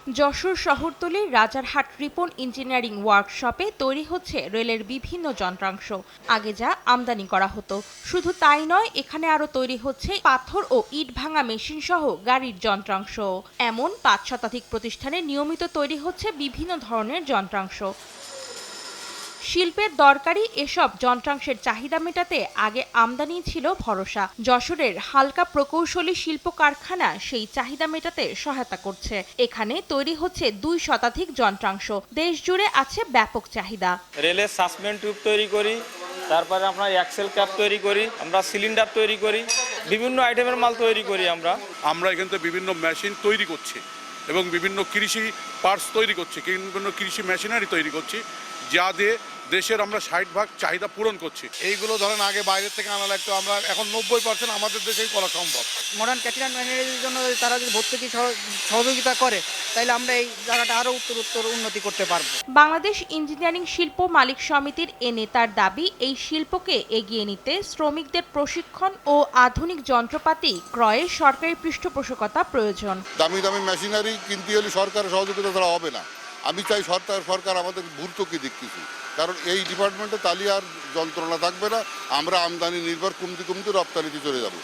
যশোর শহরতলির রাজারহাট রিপন ইঞ্জিনিয়ারিং ওয়ার্কশপে তৈরি হচ্ছে রেলের বিভিন্ন যন্ত্রাংশ। আগে যা আমদানি করা হতো, শুধু তাই নয়, এখানে আরও তৈরি হচ্ছে পাথর ও ইট ভাঙা মেশিন সহ গাড়ির যন্ত্রাংশ। এমন ৫ শতাধিক প্রতিষ্ঠানে নিয়মিত তৈরি হচ্ছে বিভিন্ন ধরনের যন্ত্রাংশ। শিল্পের দরকারি এসব যন্ত্রাংশের চাহিদা মেটাতে আগে আমদানি ছিল ভরসা। যশোরের হালকা প্রকৌশলী শিল্প কারখানা সেই চাহিদা মেটাতে সহায়তা করছে। এখানে তৈরি হচ্ছে ২ শতাধিক যন্ত্রাংশ। দেশ জুড়ে আছে ব্যাপক চাহিদা। রেলের সাসপেন্ড টিউব তৈরি করি, তারপরে আপনার এক্সেল ক্যাপ তৈরি করি, আমরা সিলিন্ডার তৈরি করি, বিভিন্ন আইটেমের মাল তৈরি করি। আমরা এখান থেকে বিভিন্ন মেশিন তৈরি করছি এবং বিভিন্ন কৃষি পার্টস তৈরি করছি, বিভিন্ন কৃষি মেশিনারি তৈরি করছি, যা দিয়ে দেশের আমরা ৬০% চাহিদা পূরণ করছি। এইগুলো ধরেন আগে বাইরের থেকে আনা লাগতো, আমরা এখন ৯০% আমাদের দেশেই করা সম্ভব। মডার্ন ক্যাটেরিং ম্যানেজারের জন্য তারা যদি ভর্তুকি সহযোগিতা করে, তাহলে আমরা এই জায়গাটা আরও উত্তর উন্নতি করতে পারবো। বাংলাদেশ ইঞ্জিনিয়ারিং শিল্প মালিক সমিতির এ নেতার দাবি, এই শিল্পকে এগিয়ে নিতে শ্রমিকদের প্রশিক্ষণ ও আধুনিক যন্ত্রপাতি ক্রয়ে সরকারি পৃষ্ঠপোষকতা প্রয়োজন। দামি দামি মেশিনারি কিনতে হলে সরকারের সহযোগিতা ছাড়া হবে না। আমি চাই সরকার আমাদের ভর্তুকি দিক কিছু, কারণ এই ডিপার্টমেন্টে তালি আর যন্ত্রণা থাকবে না। আমরা আমদানি নির্ভর কমতে রপ্তানিতে চলে যাব।